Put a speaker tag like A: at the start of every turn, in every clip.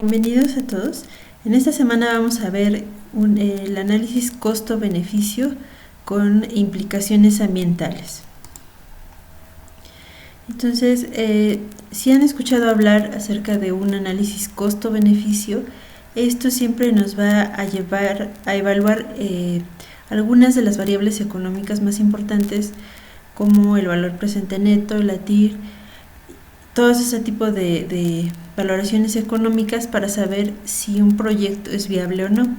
A: Bienvenidos a todos. En esta semana vamos a ver el análisis costo-beneficio con implicaciones ambientales. Entonces, si han escuchado hablar acerca de un análisis costo-beneficio, esto siempre nos va a llevar a evaluar algunas de las variables económicas más importantes, como el valor presente neto, la TIR, todo ese tipo de valoraciones económicas para saber si un proyecto es viable o no.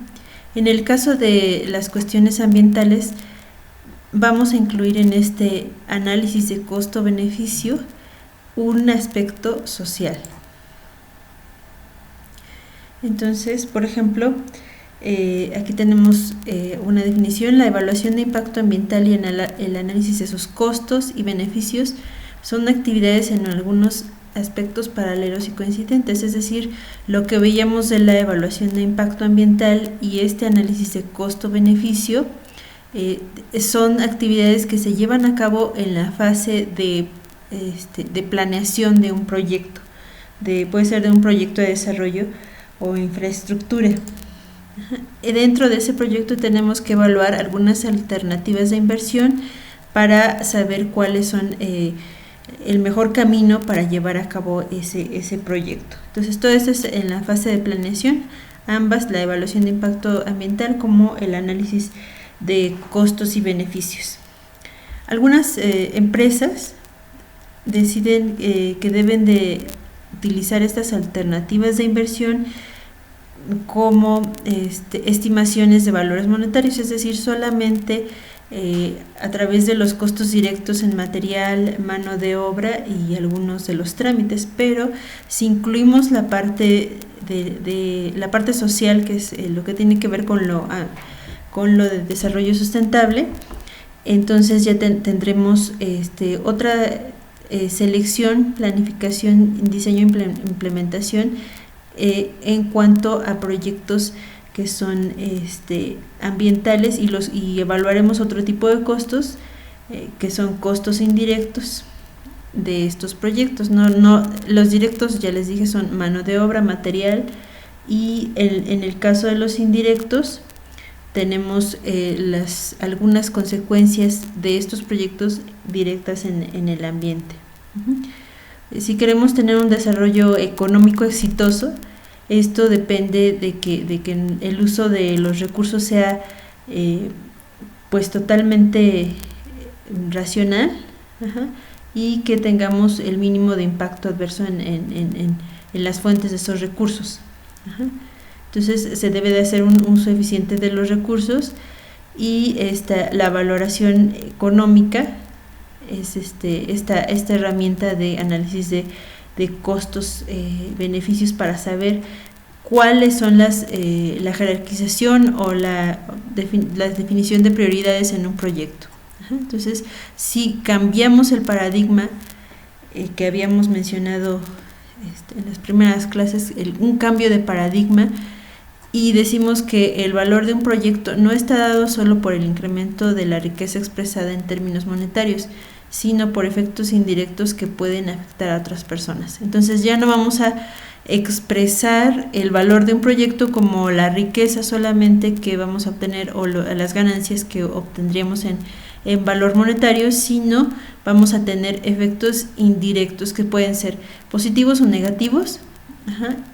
A: En el caso de las cuestiones ambientales, vamos a incluir en este análisis de costo-beneficio un aspecto social. Entonces, por ejemplo, aquí tenemos una definición: la evaluación de impacto ambiental y el análisis de sus costos y beneficios son actividades en algunos aspectos paralelos y coincidentes, es decir, lo que veíamos de la evaluación de impacto ambiental y este análisis de costo-beneficio son actividades que se llevan a cabo en la fase de planeación de un proyecto, puede ser de un proyecto de desarrollo o infraestructura. Dentro de ese proyecto tenemos que evaluar algunas alternativas de inversión para saber cuáles son el mejor camino para llevar a cabo ese proyecto. Entonces, todo esto es en la fase de planeación, ambas, la evaluación de impacto ambiental como el análisis de costos y beneficios. Algunas empresas deciden que deben de utilizar estas alternativas de inversión como estimaciones de valores monetarios, es decir, solamente a través de los costos directos en material, mano de obra y algunos de los trámites, pero si incluimos la parte de la parte social, que es lo que tiene que ver con lo de desarrollo sustentable, entonces ya tendremos otra selección, planificación, diseño e implementación en cuanto a proyectos que son ambientales, y evaluaremos otro tipo de costos que son costos indirectos de estos proyectos. No, los directos, ya les dije, son mano de obra, material, y en el caso de los indirectos tenemos algunas consecuencias de estos proyectos directas en el ambiente. Si queremos tener un desarrollo económico exitoso, esto depende de que el uso de los recursos sea pues totalmente racional, y que tengamos el mínimo de impacto adverso en las fuentes de esos recursos. Entonces se debe de hacer un uso eficiente de los recursos, y la valoración económica es esta herramienta de análisis de costos, beneficios, para saber cuáles son la jerarquización o la definición de prioridades en un proyecto. Entonces, si cambiamos el paradigma que habíamos mencionado en las primeras clases, un cambio de paradigma, y decimos que el valor de un proyecto no está dado solo por el incremento de la riqueza expresada en términos monetarios, sino por efectos indirectos que pueden afectar a otras personas. Entonces ya no vamos a expresar el valor de un proyecto como la riqueza solamente que vamos a obtener, o las ganancias que obtendríamos en valor monetario, sino vamos a tener efectos indirectos que pueden ser positivos o negativos,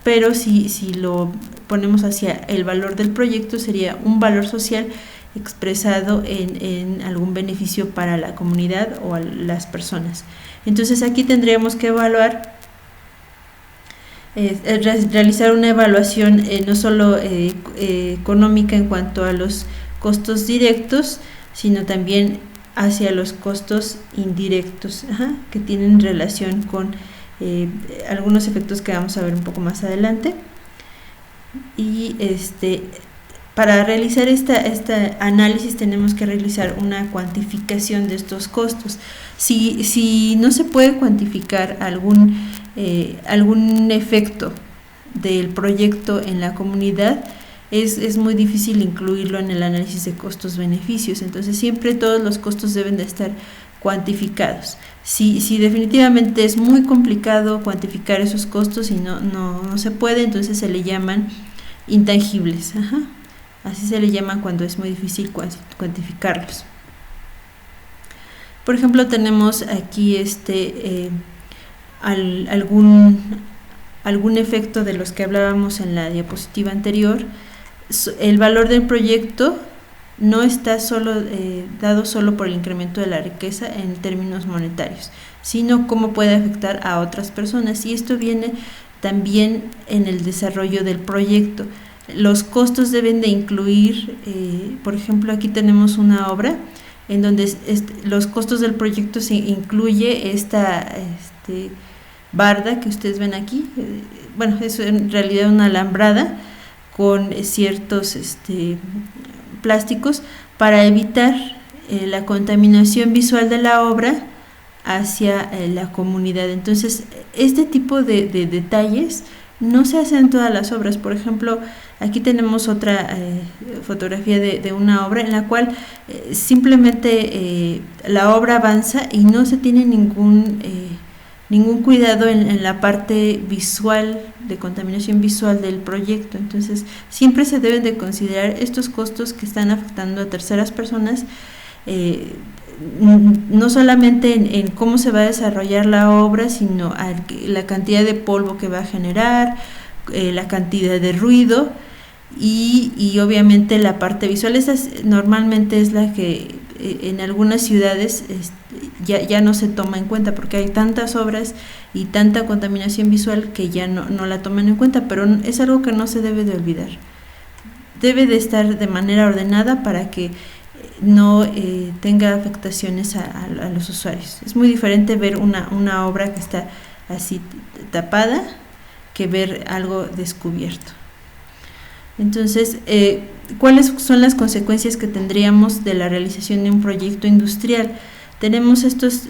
A: pero si lo ponemos hacia el valor del proyecto, sería un valor social expresado en algún beneficio para la comunidad o a las personas. Entonces aquí tendríamos que evaluar, realizar una evaluación no solo económica en cuanto a los costos directos, sino también hacia los costos indirectos, que tienen relación con algunos efectos que vamos a ver un poco más adelante. Y para realizar este análisis tenemos que realizar una cuantificación de estos costos. Si no se puede cuantificar algún efecto del proyecto en la comunidad, es muy difícil incluirlo en el análisis de costos-beneficios. Entonces siempre todos los costos deben de estar cuantificados. Si definitivamente es muy complicado cuantificar esos costos y no se puede, entonces se le llaman intangibles. Así se le llama cuando es muy difícil cuantificarlos. Por ejemplo, tenemos aquí algún efecto de los que hablábamos en la diapositiva anterior. El valor del proyecto no está dado solo por el incremento de la riqueza en términos monetarios, sino cómo puede afectar a otras personas, y esto viene también en el desarrollo del proyecto. Los costos deben de incluir, por ejemplo, aquí tenemos una obra en donde los costos del proyecto se incluye esta barda que ustedes ven aquí. Bueno, es en realidad una alambrada con ciertos plásticos para evitar la contaminación visual de la obra hacia la comunidad. Entonces, este tipo de detalles no se hacen en todas las obras. Por ejemplo, aquí tenemos otra fotografía de una obra en la cual simplemente la obra avanza y no se tiene ningún cuidado en la parte visual, de contaminación visual del proyecto. Entonces, siempre se deben de considerar estos costos que están afectando a terceras personas, no solamente en cómo se va a desarrollar la obra, sino la cantidad de polvo que va a generar, la cantidad de ruido y obviamente la parte visual. Esa normalmente es la que en algunas ciudades ya no se toma en cuenta, porque hay tantas obras y tanta contaminación visual que ya no la toman en cuenta, pero es algo que no se debe de olvidar. Debe de estar de manera ordenada para que no tenga afectaciones a los usuarios. Es muy diferente ver una obra que está así tapada que ver algo descubierto. Entonces, ¿cuáles son las consecuencias que tendríamos de la realización de un proyecto industrial? Tenemos estos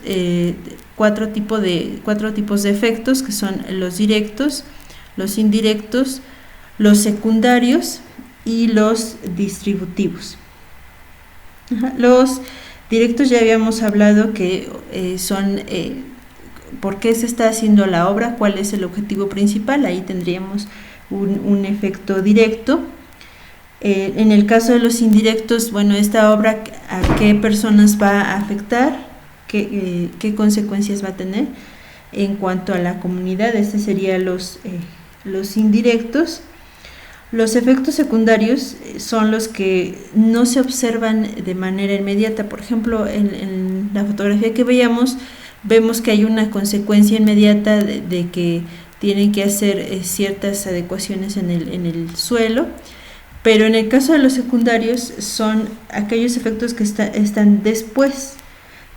A: cuatro tipos de efectos, que son los directos, los indirectos, los secundarios y los distributivos. Los directos ya habíamos hablado que son por qué se está haciendo la obra, cuál es el objetivo principal. Ahí tendríamos un efecto directo. En el caso de los indirectos, bueno, esta obra a qué personas va a afectar, qué consecuencias va a tener en cuanto a la comunidad. Estos serían los indirectos. Los efectos secundarios son los que no se observan de manera inmediata. Por ejemplo, en la fotografía que veíamos, vemos que hay una consecuencia inmediata de que tienen que hacer ciertas adecuaciones en el suelo, pero en el caso de los secundarios son aquellos efectos que están después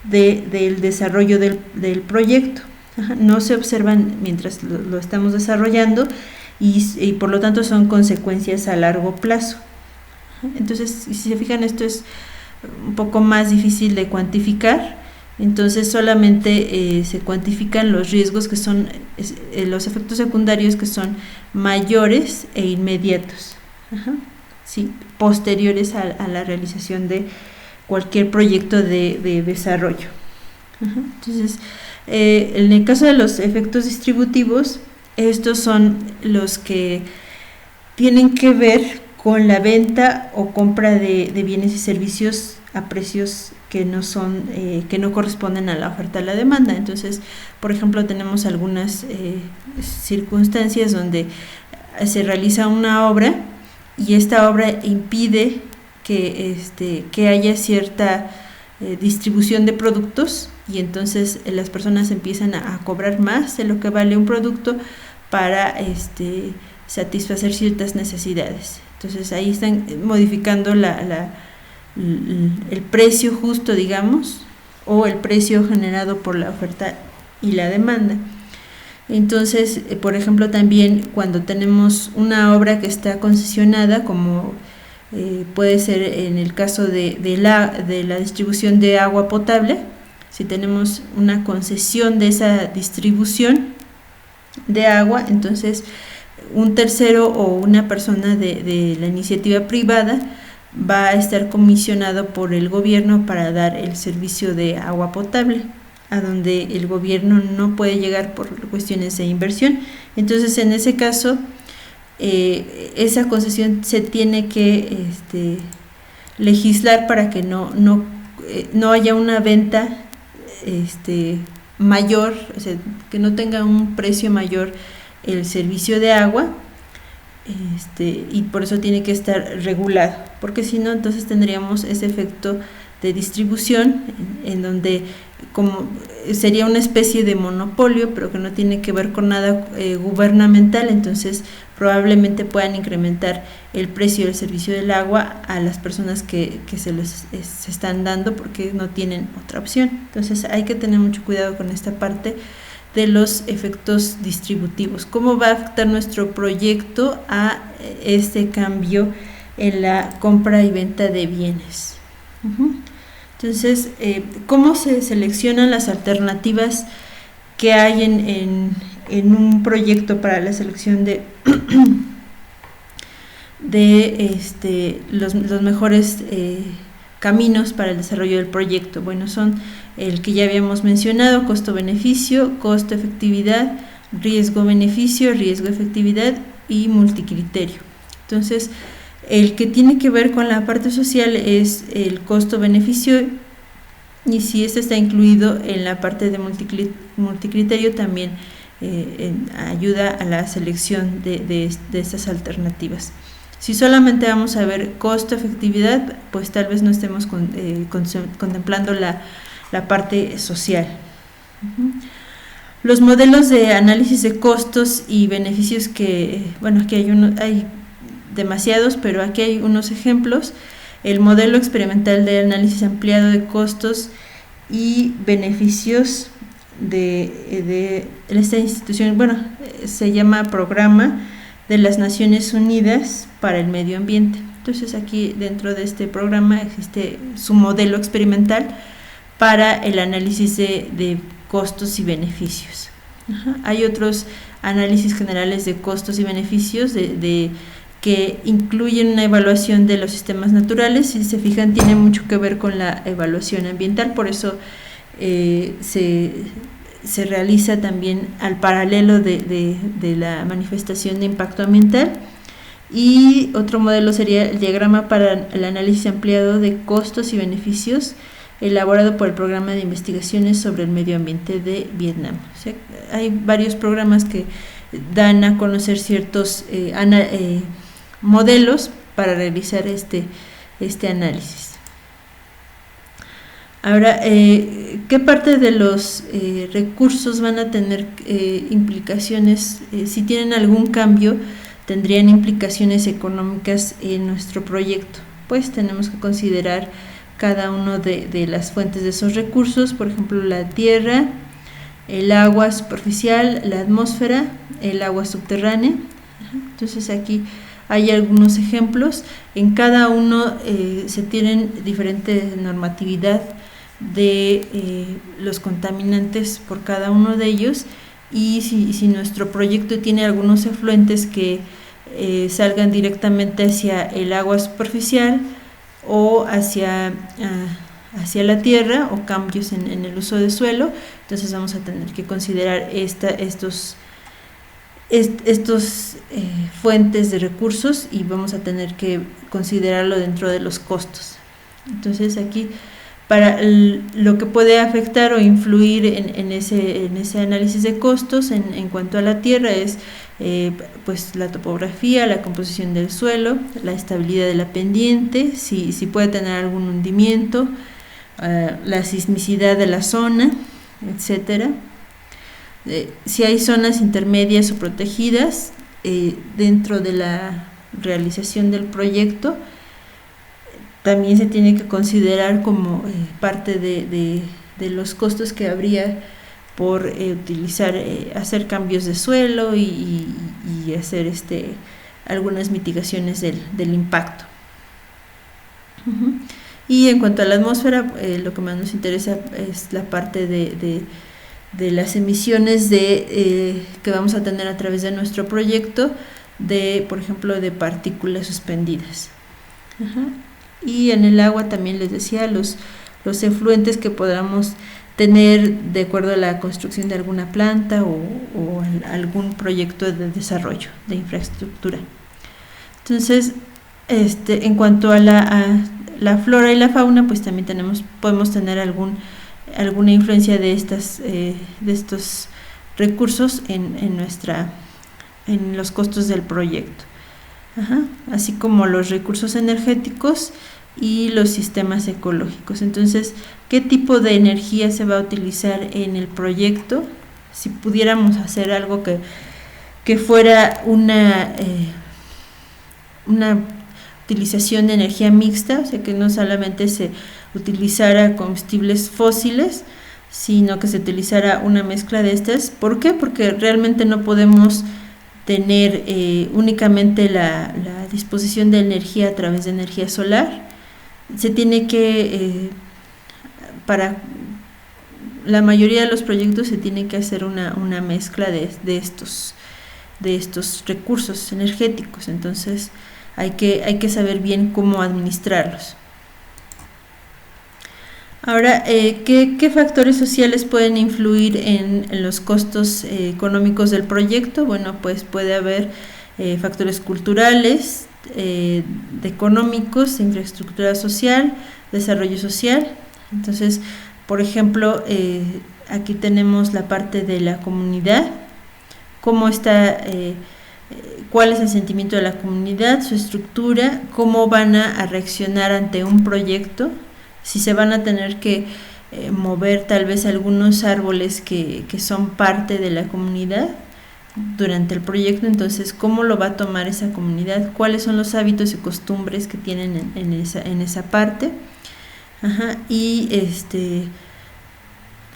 A: del desarrollo del proyecto. No se observan mientras lo estamos desarrollando y por lo tanto son consecuencias a largo plazo. Entonces, si se fijan, esto es un poco más difícil de cuantificar. Entonces solamente se cuantifican los riesgos que son los efectos secundarios, que son mayores e inmediatos, sí, posteriores a la realización de cualquier proyecto de desarrollo. Entonces, en el caso de los efectos distributivos, estos son los que tienen que ver con la venta o compra de bienes y servicios a precios que no corresponden a la oferta y la demanda. Entonces, por ejemplo, tenemos algunas circunstancias donde se realiza una obra y esta obra impide que haya cierta distribución de productos, y entonces las personas empiezan a cobrar más de lo que vale un producto para satisfacer ciertas necesidades. Entonces ahí están modificando el precio justo, digamos, o el precio generado por la oferta y la demanda. Entonces, por ejemplo, también cuando tenemos una obra que está concesionada, como puede ser en el caso de la distribución de agua potable, si tenemos una concesión de esa distribución de agua, entonces un tercero o una persona de la iniciativa privada va a estar comisionado por el gobierno para dar el servicio de agua potable, a donde el gobierno no puede llegar por cuestiones de inversión. Entonces, en ese caso, esa concesión se tiene que legislar para que no haya una venta mayor, o sea, que no tenga un precio mayor el servicio de agua, y por eso tiene que estar regulado, porque si no, entonces tendríamos ese efecto de distribución en donde como sería una especie de monopolio, pero que no tiene que ver con nada gubernamental. Entonces probablemente puedan incrementar el precio del servicio del agua a las personas que se les están dando, porque no tienen otra opción. Entonces hay que tener mucho cuidado con esta parte de los efectos distributivos. ¿Cómo va a afectar nuestro proyecto a este cambio en la compra y venta de bienes? Entonces, ¿cómo se seleccionan las alternativas que hay en un proyecto para la selección de los mejores caminos para el desarrollo del proyecto? Bueno, son el que ya habíamos mencionado: costo-beneficio, costo-efectividad, riesgo-beneficio, riesgo-efectividad y multicriterio. Entonces, el que tiene que ver con la parte social es el costo-beneficio, y si este está incluido en la parte de multicriterio, también ayuda a la selección de estas alternativas. Si solamente vamos a ver costo-efectividad, pues tal vez no estemos contemplando la parte social. Los modelos de análisis de costos y beneficios aquí hay demasiados, pero aquí hay unos ejemplos. El modelo experimental de análisis ampliado de costos y beneficios de esta institución, se llama Programa de las Naciones Unidas para el Medio Ambiente. Entonces, aquí dentro de este programa existe su modelo experimental para el análisis de costos y beneficios. Hay otros análisis generales de costos y beneficios que incluyen una evaluación de los sistemas naturales. Si se fijan, tiene mucho que ver con la evaluación ambiental, por eso se realiza también al paralelo de la manifestación de impacto ambiental. Y otro modelo sería el diagrama para el análisis ampliado de costos y beneficios, elaborado por el Programa de Investigaciones sobre el Medio Ambiente de Vietnam. O sea, hay varios programas que dan a conocer ciertos modelos para realizar este análisis. Ahora, ¿qué parte de los recursos van a tener implicaciones? Si tienen algún cambio, tendrían implicaciones económicas en nuestro proyecto. Pues tenemos que considerar cada uno de las fuentes de esos recursos, por ejemplo, la tierra, el agua superficial, la atmósfera, el agua subterránea. Entonces aquí hay algunos ejemplos. En cada uno se tienen diferente normatividad de los contaminantes por cada uno de ellos, y si nuestro proyecto tiene algunos efluentes que salgan directamente hacia el agua superficial o hacia la tierra, o cambios en el uso de suelo, entonces vamos a tener que considerar estos fuentes de recursos, y vamos a tener que considerarlo dentro de los costos. Entonces aquí, para lo que puede afectar o influir en ese análisis de costos en cuanto a la tierra es pues la topografía, la composición del suelo, la estabilidad de la pendiente, si puede tener algún hundimiento, la sismicidad de la zona, etcétera. Si hay zonas intermedias o protegidas dentro de la realización del proyecto, también se tiene que considerar como parte de los costos que habría por hacer cambios de suelo y hacer algunas mitigaciones del impacto. Y en cuanto a la atmósfera, lo que más nos interesa es la parte de las emisiones que vamos a tener a través de nuestro proyecto, por ejemplo, de partículas suspendidas. Y en el agua también les decía los efluentes que podamos tener de acuerdo a la construcción de alguna planta o algún proyecto de desarrollo de infraestructura. Entonces, en cuanto a la flora y la fauna, pues también podemos tener alguna influencia de estos recursos en los costos del proyecto. Así como los recursos energéticos y los sistemas ecológicos. Entonces, ¿qué tipo de energía se va a utilizar en el proyecto? Si pudiéramos hacer algo que fuera una utilización de energía mixta, o sea, que no solamente se utilizara combustibles fósiles, sino que se utilizara una mezcla de estas. ¿Por qué? Porque realmente no podemos tener únicamente la disposición de energía a través de energía solar. Se tiene que, para la mayoría de los proyectos se tiene que hacer una mezcla de estos recursos energéticos. Entonces hay que saber bien cómo administrarlos. Ahora, ¿qué factores sociales pueden influir en los costos económicos del proyecto? Bueno, pues puede haber factores culturales, económicos, infraestructura social, desarrollo social. Entonces, por ejemplo, aquí tenemos la parte de la comunidad, cómo está, cuál es el sentimiento de la comunidad, su estructura, cómo van a reaccionar ante un proyecto, si se van a tener que mover tal vez algunos árboles que son parte de la comunidad durante el proyecto. Entonces, ¿cómo lo va a tomar esa comunidad? ¿Cuáles son los hábitos y costumbres que tienen en esa parte? Y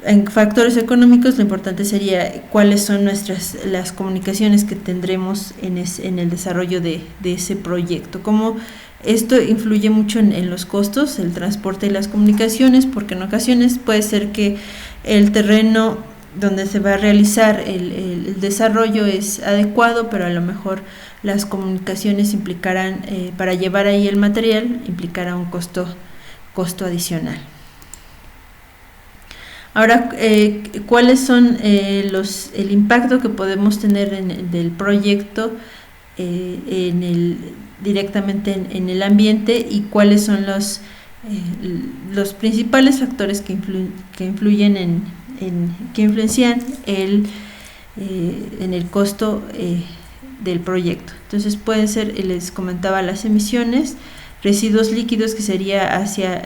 A: en factores económicos, lo importante sería cuáles son las comunicaciones que tendremos en el desarrollo de ese proyecto. Cómo esto influye mucho en los costos, el transporte y las comunicaciones, porque en ocasiones puede ser que el terreno donde se va a realizar el desarrollo es adecuado, pero a lo mejor las comunicaciones implicarán, para llevar ahí el material, implicará un costo adicional. Ahora, ¿cuáles son el impacto que podemos tener del proyecto directamente en el ambiente, y cuáles son los principales factores que influyen que influencian en el costo del proyecto? Entonces pueden ser, les comentaba, las emisiones, residuos líquidos, que sería hacia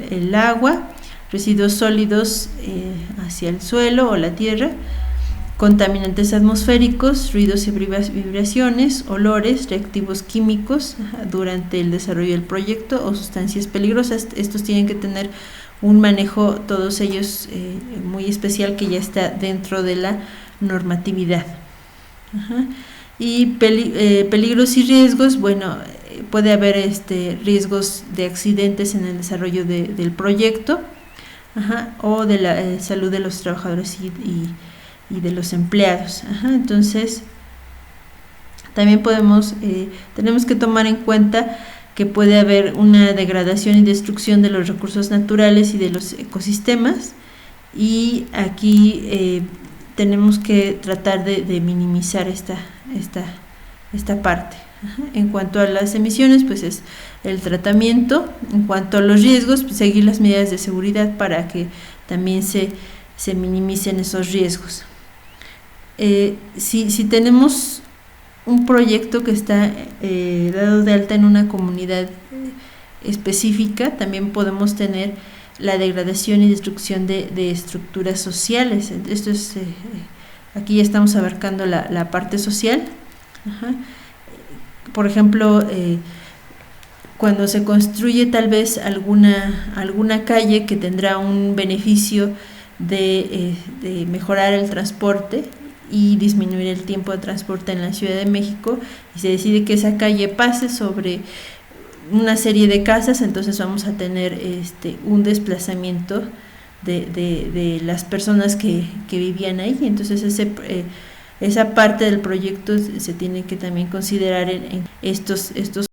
A: el agua, residuos sólidos hacia el suelo o la tierra, contaminantes atmosféricos, ruidos y vibraciones, olores, reactivos químicos durante el desarrollo del proyecto, o sustancias peligrosas. Estos tienen que tener un manejo, todos ellos muy especial, que ya está dentro de la normatividad. Y peligros y riesgos, bueno, puede haber riesgos de accidentes en el desarrollo del proyecto, o de la salud de los trabajadores y de los empleados. Entonces, también tenemos que tomar en cuenta que puede haber una degradación y destrucción de los recursos naturales y de los ecosistemas, y aquí tenemos que tratar de minimizar esta parte. En cuanto a las emisiones, pues es el tratamiento. En cuanto a los riesgos, pues seguir las medidas de seguridad para que también se minimicen esos riesgos. Si tenemos un proyecto que está dado de alta en una comunidad específica, también podemos tener la degradación y destrucción de estructuras sociales. Esto es, aquí ya estamos abarcando la parte social. Por ejemplo, cuando se construye tal vez alguna calle que tendrá un beneficio de mejorar el transporte y disminuir el tiempo de transporte en la Ciudad de México, y se decide que esa calle pase sobre una serie de casas, entonces vamos a tener un desplazamiento de las personas que vivían ahí. Entonces esa parte del proyecto se tiene que también considerar en estos